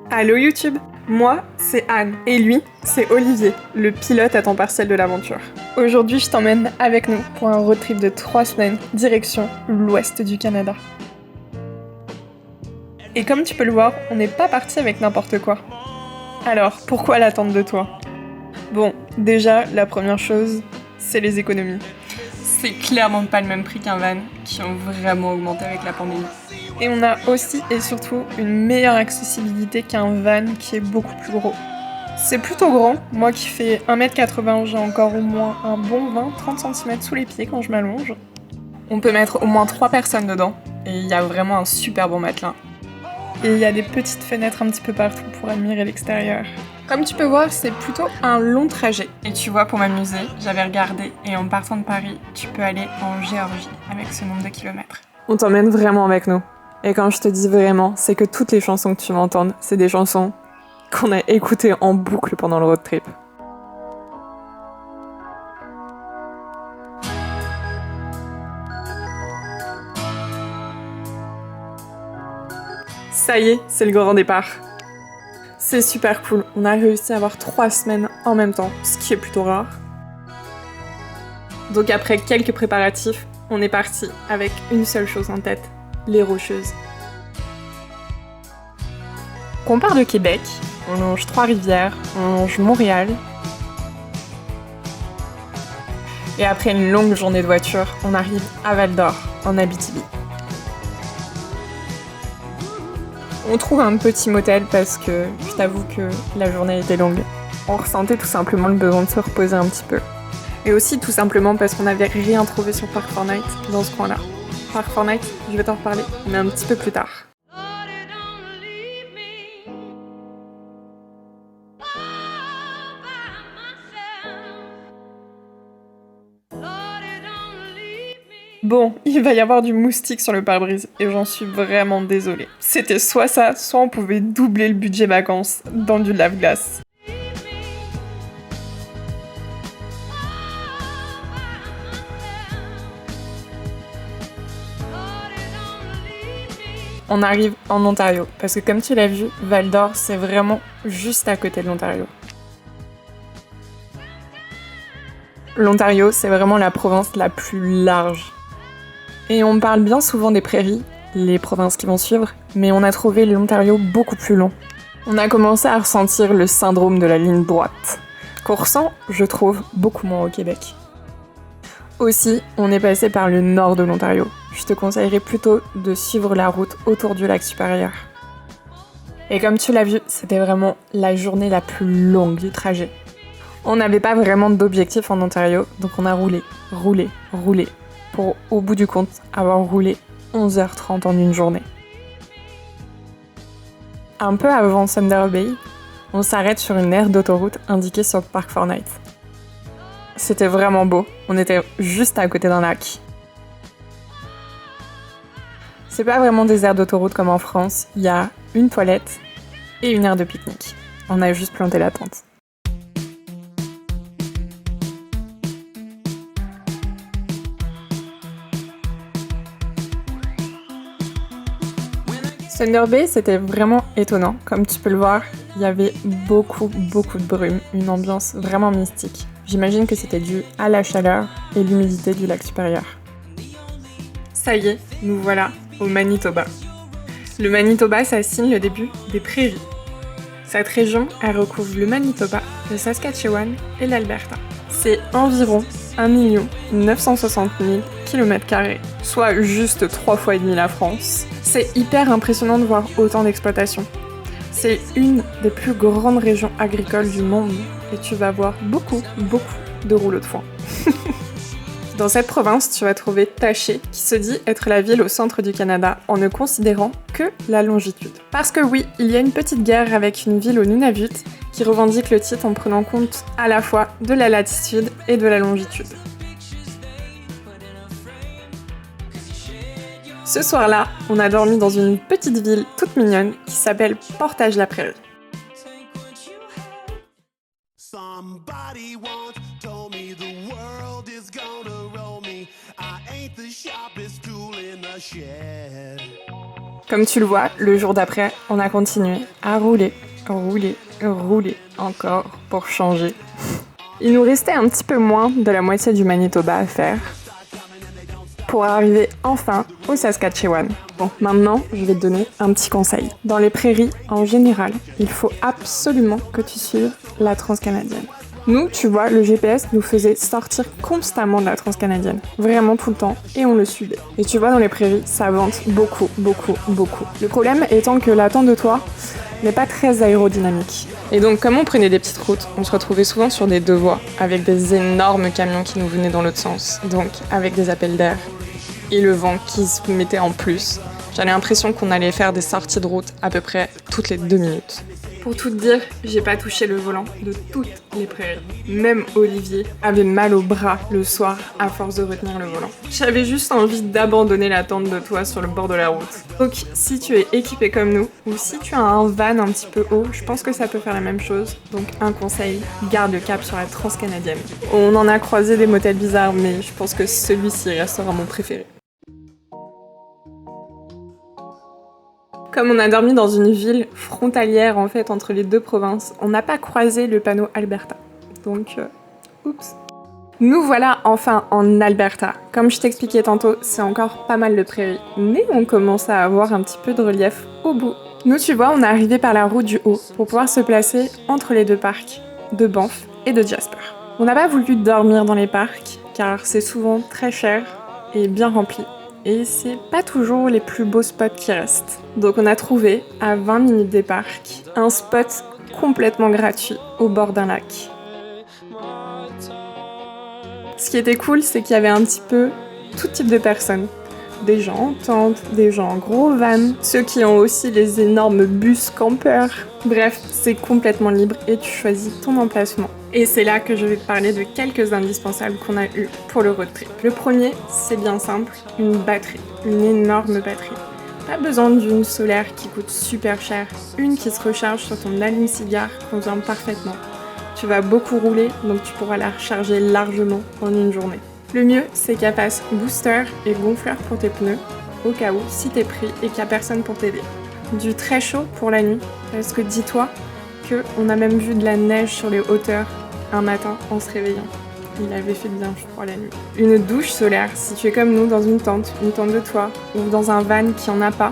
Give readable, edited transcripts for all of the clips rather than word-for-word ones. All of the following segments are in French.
Allô YouTube, moi c'est Anne et lui c'est Olivier, le pilote à temps partiel de l'aventure. Aujourd'hui je t'emmène avec nous pour un road trip de 3 semaines direction l'ouest du Canada. Et comme tu peux le voir, on n'est pas parti avec n'importe quoi. Alors pourquoi l'attente de toi? Bon, déjà la première chose, c'est les économies. C'est clairement pas le même prix qu'un van, qui ont vraiment augmenté avec la pandémie. Et on a aussi et surtout une meilleure accessibilité qu'un van qui est beaucoup plus gros. C'est plutôt grand, moi qui fais 1m80, j'ai encore au moins un bon 20-30 cm sous les pieds quand je m'allonge. On peut mettre au moins 3 personnes dedans, et il y a vraiment un super bon matelas. Et il y a des petites fenêtres un petit peu partout pour admirer l'extérieur. Comme tu peux voir, c'est plutôt un long trajet. Et tu vois, pour m'amuser, j'avais regardé, et en partant de Paris, tu peux aller en Géorgie avec ce nombre de kilomètres. On t'emmène vraiment avec nous. Et quand je te dis vraiment, c'est que toutes les chansons que tu vas entendre, c'est des chansons qu'on a écoutées en boucle pendant le road trip. Ça y est, c'est le grand départ. C'est super cool, on a réussi à avoir 3 semaines en même temps, ce qui est plutôt rare. Donc après quelques préparatifs, on est parti avec une seule chose en tête, les Rocheuses. Quand on part de Québec, on longe Trois-Rivières, on longe Montréal. Et après une longue journée de voiture, on arrive à Val-d'Or, en Abitibi. On trouve un petit motel parce que je t'avoue que la journée était longue. On ressentait tout simplement le besoin de se reposer un petit peu. Et aussi tout simplement parce qu'on n'avait rien trouvé sur Park4Night dans ce coin-là. Park4Night, je vais t'en reparler, mais un petit peu plus tard. Bon, il va y avoir du moustique sur le pare-brise, et j'en suis vraiment désolée. C'était soit ça, soit on pouvait doubler le budget vacances dans du lave-glace. On arrive en Ontario, parce que comme tu l'as vu, Val-d'Or, c'est vraiment juste à côté de l'Ontario. L'Ontario, c'est vraiment la province la plus large. Et on parle bien souvent des prairies, les provinces qui vont suivre, mais on a trouvé l'Ontario beaucoup plus long. On a commencé à ressentir le syndrome de la ligne droite, qu'on ressent, je trouve, beaucoup moins au Québec. Aussi, on est passé par le nord de l'Ontario. Je te conseillerais plutôt de suivre la route autour du lac supérieur. Et comme tu l'as vu, c'était vraiment la journée la plus longue du trajet. On n'avait pas vraiment d'objectif en Ontario, donc on a roulé, pour, au bout du compte, avoir roulé 11h30 en une journée. Un peu avant Thunder Bay, on s'arrête sur une aire d'autoroute indiquée sur Park4Night. C'était vraiment beau, on était juste à côté d'un lac. C'est pas vraiment des aires d'autoroute comme en France, il y a une toilette et une aire de pique-nique. On a juste planté la tente. Thunder Bay, c'était vraiment étonnant. Comme tu peux le voir, il y avait beaucoup de brume, une ambiance vraiment mystique. J'imagine que c'était dû à la chaleur et l'humidité du lac supérieur. Ça y est, nous voilà au Manitoba. Le Manitoba, ça signe le début des prairies. Cette région, elle recouvre le Manitoba, le Saskatchewan et l'Alberta. C'est environ 1 960 000 km², soit juste 3 fois et demi la France. C'est hyper impressionnant de voir autant d'exploitation. C'est une des plus grandes régions agricoles du monde et tu vas voir beaucoup de rouleaux de foin. Dans cette province, tu vas trouver Taché, qui se dit être la ville au centre du Canada en ne considérant que la longitude. Parce que oui, il y a une petite guerre avec une ville au Nunavut qui revendique le titre en prenant compte à la fois de la latitude et de la longitude. Ce soir-là, on a dormi dans une petite ville toute mignonne qui s'appelle Portage-la-Prairie. Somebody once told me the world is gonna roll me. I ain't the sharpest tool in the shed. Comme tu le vois, le jour d'après, on a continué à rouler, encore pour changer. Il nous restait un petit peu moins de la moitié du Manitoba à faire pour arriver enfin au Saskatchewan. Bon, maintenant, je vais te donner un petit conseil. Dans les prairies, en général, il faut absolument que tu suives la transcanadienne. Nous, tu vois, le GPS nous faisait sortir constamment de la transcanadienne. Vraiment tout le temps. Et on le suivait. Et tu vois, dans les prairies, ça vente beaucoup. Le problème étant que l'attente de toi n'est pas très aérodynamique. Et donc, comme on prenait des petites routes, on se retrouvait souvent sur des deux voies, avec des énormes camions qui nous venaient dans l'autre sens. Donc, avec des appels d'air et le vent qui se mettait en plus. J'avais l'impression qu'on allait faire des sorties de route à peu près toutes les 2 minutes. Pour tout te dire, j'ai pas touché le volant de toutes les prairies. Même Olivier avait mal au bras le soir à force de retenir le volant. J'avais juste envie d'abandonner la tente de toi sur le bord de la route. Donc si tu es équipé comme nous, ou si tu as un van un petit peu haut, je pense que ça peut faire la même chose. Donc un conseil, garde le cap sur la transcanadienne. On en a croisé des motels bizarres, mais je pense que celui-ci restera mon préféré. Comme on a dormi dans une ville frontalière en fait entre les deux provinces, on n'a pas croisé le panneau Alberta. Donc, oups. Nous voilà enfin en Alberta. Comme je t'expliquais tantôt, c'est encore pas mal de prairies, mais on commence à avoir un petit peu de relief au bout. Nous, tu vois, on est arrivé par la route du Haut pour pouvoir se placer entre les deux parcs de Banff et de Jasper. On n'a pas voulu dormir dans les parcs car c'est souvent très cher et bien rempli. Et c'est pas toujours les plus beaux spots qui restent. Donc on a trouvé, à 20 minutes des parcs, un spot complètement gratuit au bord d'un lac. Ce qui était cool, c'est qu'il y avait un petit peu tout type de personnes. Des gens en tente, des gens en gros van, ceux qui ont aussi les énormes bus campeurs. Bref, c'est complètement libre et tu choisis ton emplacement. Et c'est là que je vais te parler de quelques indispensables qu'on a eu pour le road trip. Le premier, c'est bien simple, une batterie, une énorme batterie. Pas besoin d'une solaire qui coûte super cher, une qui se recharge sur ton allume-cigare convient parfaitement. Tu vas beaucoup rouler, donc tu pourras la recharger largement en une journée. Le mieux, c'est qu'elle fasse booster et gonfleur pour tes pneus, au cas où, si t'es pris et qu'il n'y a personne pour t'aider. Du très chaud pour la nuit, parce que dis-toi qu'on a même vu de la neige sur les hauteurs un matin en se réveillant. Il avait fait bien froid la nuit. Une douche solaire, si tu es comme nous dans une tente de toit, ou dans un van qui en a pas.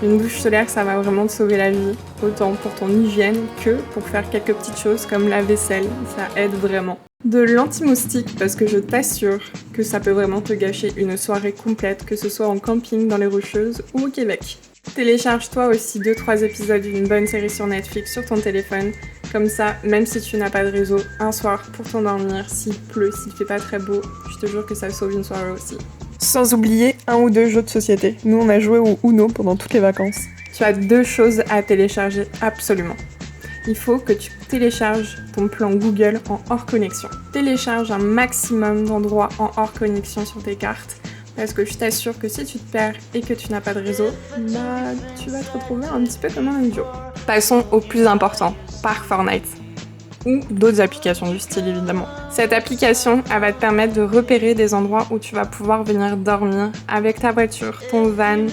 Une douche solaire, ça va vraiment te sauver la vie, autant pour ton hygiène que pour faire quelques petites choses comme la vaisselle, ça aide vraiment. De l'anti-moustique, parce que je t'assure que ça peut vraiment te gâcher une soirée complète, que ce soit en camping dans les Rocheuses ou au Québec. Télécharge-toi aussi 2-3 épisodes d'une bonne série sur Netflix sur ton téléphone, comme ça, même si tu n'as pas de réseau, un soir pour t'endormir, s'il pleut, s'il fait pas très beau, je te jure que ça sauve une soirée aussi. Sans oublier 1 ou 2 jeux de société. Nous, on a joué au Uno pendant toutes les vacances. Tu as 2 choses à télécharger absolument. Il faut que tu télécharges ton plan Google en hors connexion. Télécharge un maximum d'endroits en hors connexion sur tes cartes, parce que je t'assure que si tu te perds et que tu n'as pas de réseau, tu vas te retrouver un petit peu comme un idiot. Passons au plus important, Park4Night. Ou d'autres applications du style évidemment. Cette application, elle va te permettre de repérer des endroits où tu vas pouvoir venir dormir avec ta voiture, ton van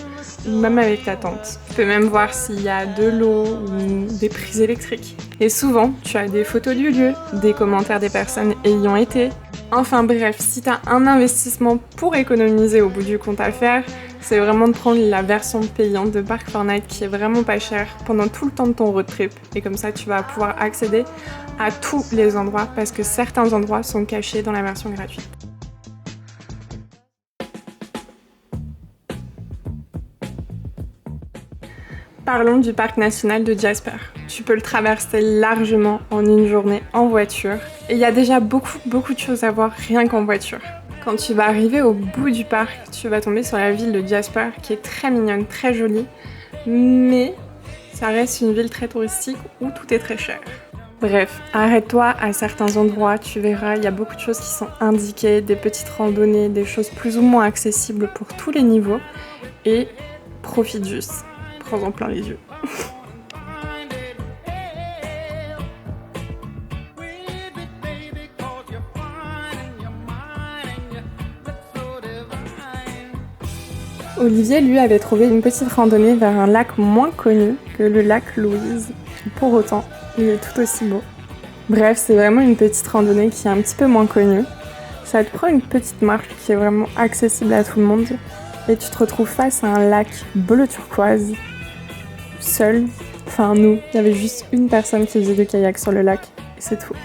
ou même avec ta tente. Tu peux même voir s'il y a de l'eau ou des prises électriques. Et souvent, tu as des photos du lieu, des commentaires des personnes ayant été. Enfin bref, si tu as un investissement pour économiser au bout du compte à faire, c'est vraiment de prendre la version payante de Park4Night qui est vraiment pas chère pendant tout le temps de ton road trip. Et comme ça, tu vas pouvoir accéder à tous les endroits parce que certains endroits sont cachés dans la version gratuite. Parlons du parc national de Jasper. Tu peux le traverser largement en une journée en voiture. Et il y a déjà beaucoup de choses à voir rien qu'en voiture. Quand tu vas arriver au bout du parc, tu vas tomber sur la ville de Jasper qui est très mignonne, très jolie. Mais ça reste une ville très touristique où tout est très cher. Bref, arrête-toi à certains endroits, tu verras, il y a beaucoup de choses qui sont indiquées, des petites randonnées, des choses plus ou moins accessibles pour tous les niveaux. Et profite juste. Prends-en plein les yeux. Olivier, lui, avait trouvé une petite randonnée vers un lac moins connu que le lac Louise. Pour autant, il est tout aussi beau. Bref, c'est vraiment une petite randonnée qui est un petit peu moins connue. Ça te prend une petite marche qui est vraiment accessible à tout le monde. Et tu te retrouves face à un lac bleu turquoise, seul. Enfin, nous, il y avait juste une personne qui faisait du kayak sur le lac, et c'est tout.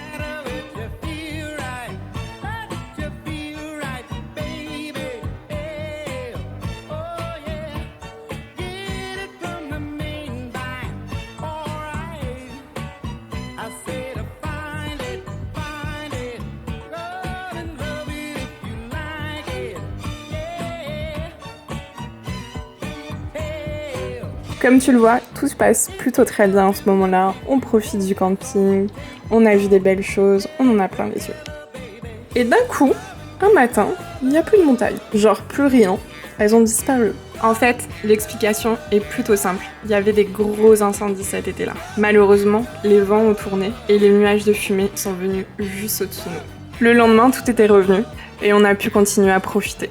Comme tu le vois, tout se passe plutôt très bien en ce moment-là. On profite du camping, on a vu des belles choses, on en a plein les yeux. Et d'un coup, un matin, il n'y a plus de montagne. Genre plus rien, elles ont disparu. En fait, l'explication est plutôt simple. Il y avait des gros incendies cet été-là. Malheureusement, les vents ont tourné et les nuages de fumée sont venus juste au-dessus de nous. Le lendemain, tout était revenu et on a pu continuer à profiter.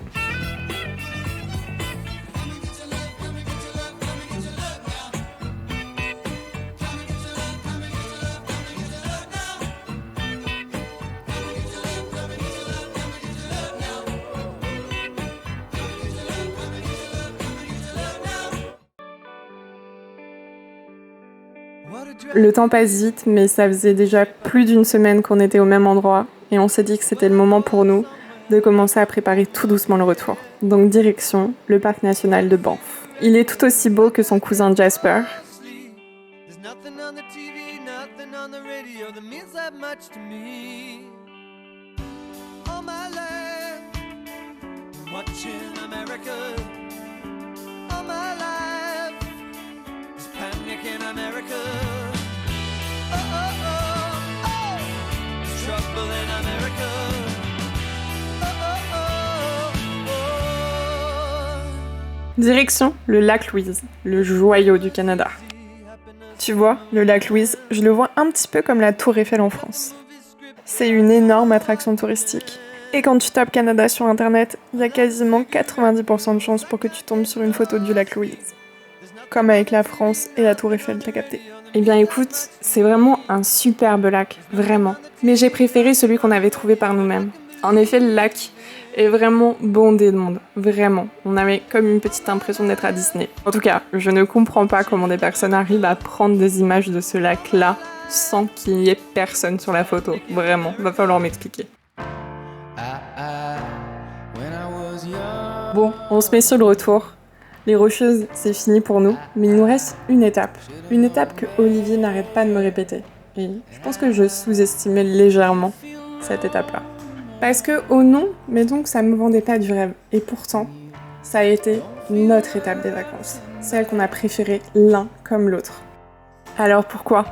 Le temps passe vite, mais ça faisait déjà plus d'une semaine qu'on était au même endroit et on s'est dit que c'était le moment pour nous de commencer à préparer tout doucement le retour. Donc direction le parc national de Banff. Il est tout aussi beau que son cousin Jasper. Direction le lac Louise, le joyau du Canada. Tu vois, le lac Louise, je le vois un petit peu comme la Tour Eiffel en France. C'est une énorme attraction touristique. Et quand tu tapes Canada sur internet, il y a quasiment 90% de chances pour que tu tombes sur une photo du lac Louise. Comme avec la France et la Tour Eiffel, t'as capté. Eh bien écoute, c'est vraiment un superbe lac, vraiment. Mais j'ai préféré celui qu'on avait trouvé par nous-mêmes. En effet, le lac est vraiment bondé de monde, vraiment. On avait comme une petite impression d'être à Disney. En tout cas, je ne comprends pas comment des personnes arrivent à prendre des images de ce lac-là sans qu'il n'y ait personne sur la photo. Vraiment, va falloir m'expliquer. Bon, on se met sur le retour. Les Rocheuses, c'est fini pour nous, mais il nous reste une étape. Une étape que Olivier n'arrête pas de me répéter. Et je pense que je sous-estimais légèrement cette étape-là. Parce que, oh non, mais donc ça me vendait pas du rêve. Et pourtant, ça a été notre étape des vacances. Celle qu'on a préférée l'un comme l'autre. Alors pourquoi ?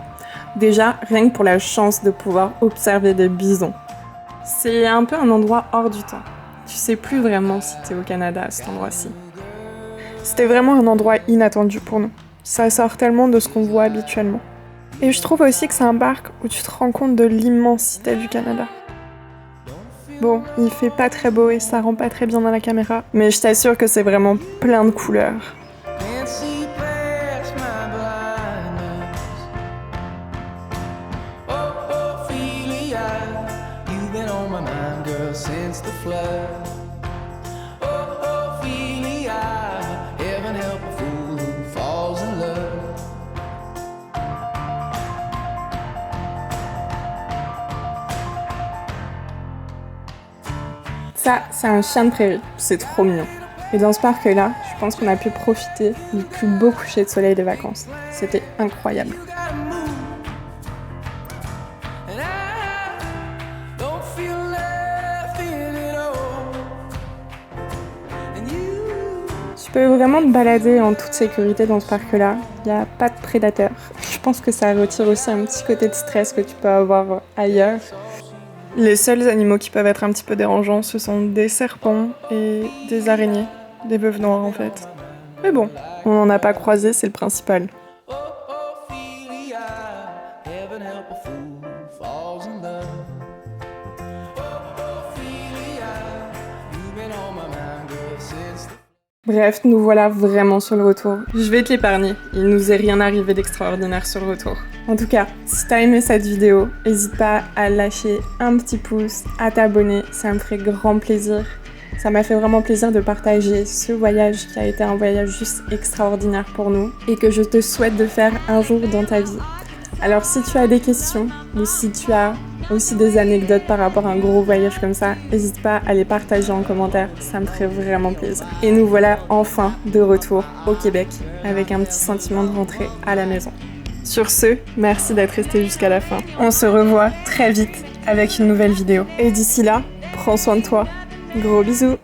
Déjà, rien que pour la chance de pouvoir observer des bisons. C'est un peu un endroit hors du temps. Tu sais plus vraiment si t'es au Canada à cet endroit-ci. C'était vraiment un endroit inattendu pour nous. Ça sort tellement de ce qu'on voit habituellement. Et je trouve aussi que c'est un parc où tu te rends compte de l'immensité du Canada. Bon, il fait pas très beau et ça rend pas très bien dans la caméra, mais je t'assure que c'est vraiment plein de couleurs. Ça, c'est un chien de prairie, c'est trop mignon. Et dans ce parc-là, je pense qu'on a pu profiter du plus beau coucher de soleil des vacances. C'était incroyable. Tu peux vraiment te balader en toute sécurité dans ce parc-là. Il n'y a pas de prédateurs. Je pense que ça retire aussi un petit côté de stress que tu peux avoir ailleurs. Les seuls animaux qui peuvent être un petit peu dérangeants, ce sont des serpents et des araignées, des veuves noires en fait. Mais bon, on n'en a pas croisé, c'est le principal. Bref, nous voilà vraiment sur le retour. Je vais te l'épargner, il nous est rien arrivé d'extraordinaire sur le retour. En tout cas, si t'as aimé cette vidéo, n'hésite pas à lâcher un petit pouce, à t'abonner, ça me ferait grand plaisir. Ça m'a fait vraiment plaisir de partager ce voyage qui a été un voyage juste extraordinaire pour nous et que je te souhaite de faire un jour dans ta vie. Alors si tu as des questions ou si tu as aussi des anecdotes par rapport à un gros voyage comme ça, n'hésite pas à les partager en commentaire, ça me ferait vraiment plaisir. Et nous voilà enfin de retour au Québec avec un petit sentiment de rentrer à la maison. Sur ce, merci d'être resté jusqu'à la fin. On se revoit très vite avec une nouvelle vidéo. Et d'ici là, prends soin de toi. Gros bisous.